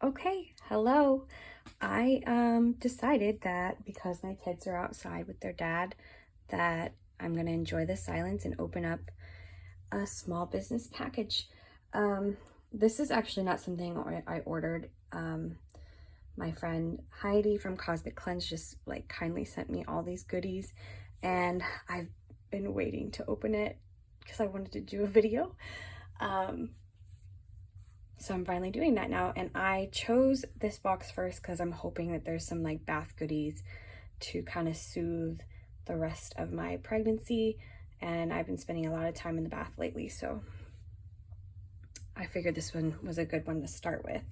Okay, hello. I decided that because my kids are outside with their dad, that I'm gonna enjoy the silence and open up a small business package. This is actually not something I ordered. My friend Heidi from Cosmic Cleanse just like kindly sent me all these goodies, and I've been waiting to open it because I wanted to do a video. Um, So I'm finally doing that now, and I chose this box first because I'm hoping that there's some like bath goodies to kind of soothe the rest of my pregnancy, and I've been spending a lot of time in the bath lately, so I figured this one was a good one to start with.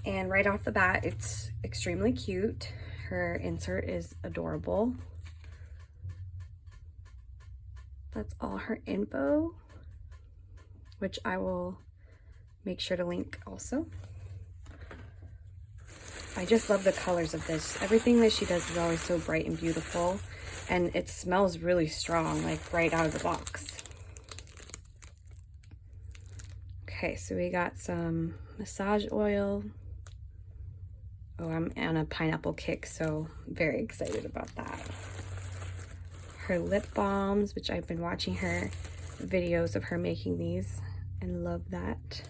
And right off the bat, it's extremely cute. Her insert is adorable. That's all her info, which I will make sure to link also. I just love the colors of this. Everything that she does is always so bright and beautiful, and it smells really strong, like right out of the box. Okay, so we got some massage oil. Oh, I'm on a pineapple kick, so very excited about that. Her lip balms, which I've been watching her videos of her making these and love that.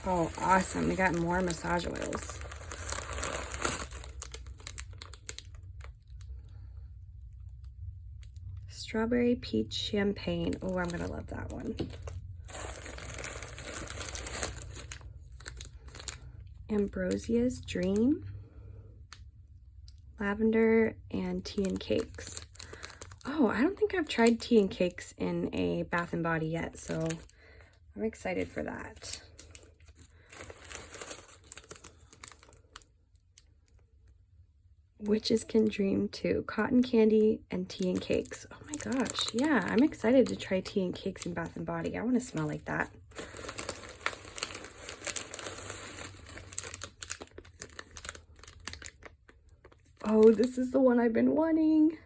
Oh, awesome. We got more massage oils. Strawberry peach champagne. Oh, I'm gonna love that one. Ambrosia's Dream. Lavender and tea and cakes. Oh, I don't think I've tried tea and cakes in a Bath and Body yet, so I'm excited for that. Witches can dream too. Cotton candy and tea and cakes. Oh my gosh, yeah, I'm excited to try tea and cakes in Bath and Body. I want to smell like that. Oh, this is the one I've been wanting.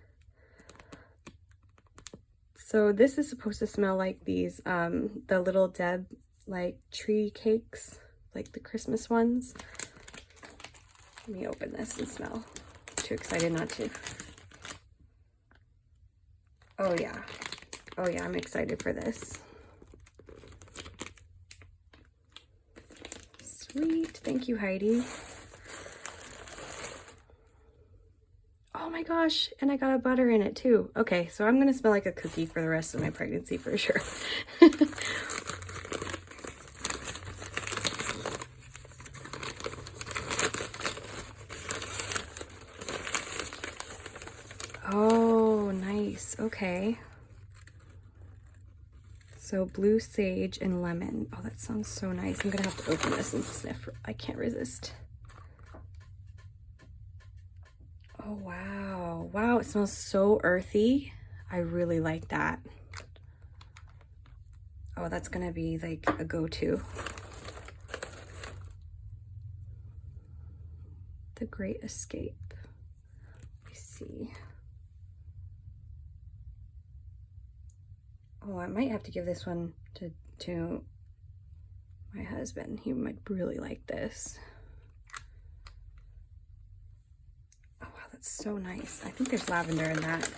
So this is supposed to smell like these, the Little Deb like tree cakes, like the Christmas ones. Let me open this and smell. Too excited not to. Oh yeah. Oh yeah, I'm excited for this. Sweet. Thank you, Heidi. Oh my gosh, and I got a butter in it too. Okay, so I'm gonna smell like a cookie for the rest of my pregnancy for sure. Oh, nice. Okay. So blue sage and lemon. Oh, that sounds so nice. I'm gonna have to open this and sniff. I can't resist. Oh, wow. Wow, it smells so earthy. I really like that. Oh, that's gonna be like a go-to. The Great Escape. Let me see. Oh, I might have to give this one to my husband. He might really like this. Oh, wow, that's so nice. I think there's lavender in that.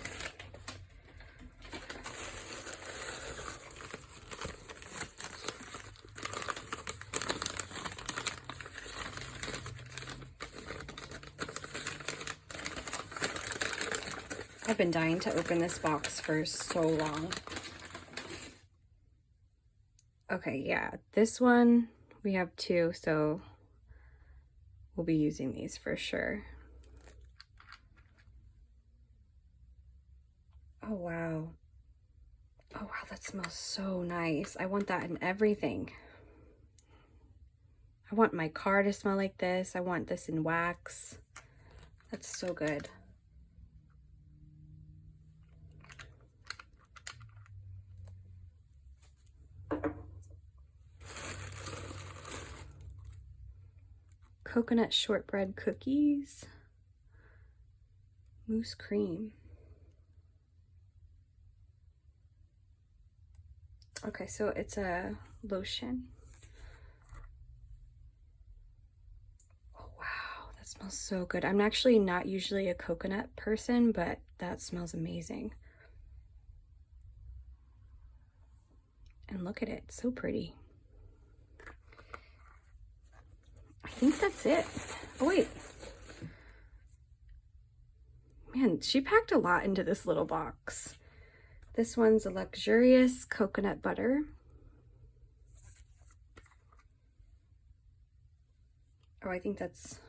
I've been dying to open this box for so long. Okay, yeah, this one, we have two, so we'll be using these for sure. Oh, wow. Oh, wow, that smells so nice. I want that in everything. I want my car to smell like this. I want this in wax. That's so good. Coconut shortbread cookies. Mousse cream. Okay, so it's a lotion. Oh, wow, that smells so good. I'm actually not usually a coconut person, but that smells amazing. And look at it, so pretty. I think that's it. Oh, wait. Man, she packed a lot into this little box. This one's a luxurious coconut butter. Oh, I think that's,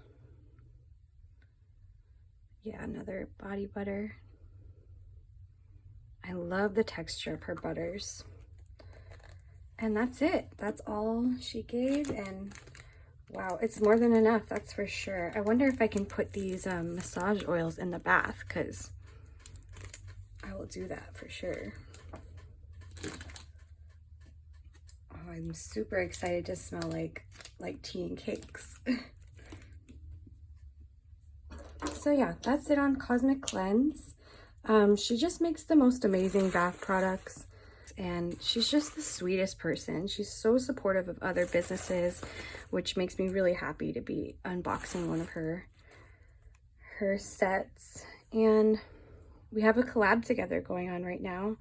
yeah, another body butter. I love the texture of her butters. And that's it. That's all she gave, and wow, it's more than enough, that's for sure. I wonder if I can put these massage oils in the bath, because I will do that for sure. Oh, I'm super excited to smell like tea and cakes. So yeah, that's it on Cosmic Cleanse. She just makes the most amazing bath products, and she's just the sweetest person. She's so supportive of other businesses, which makes me really happy to be unboxing one of her sets. And we have a collab together going on right now,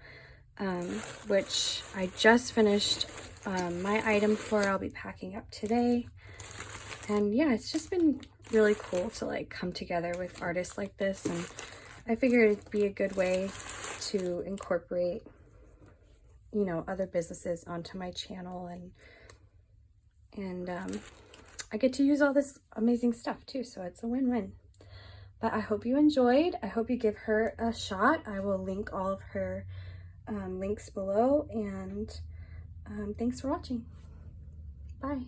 which I just finished my item for. I'll be packing up today. And yeah, it's just been really cool to like come together with artists like this, and I figured it'd be a good way to incorporate, you know, other businesses onto my channel, and I get to use all this amazing stuff too, so it's a win-win. But I hope you enjoyed. I hope you give her a shot. I will link all of her links below, and thanks for watching. Bye.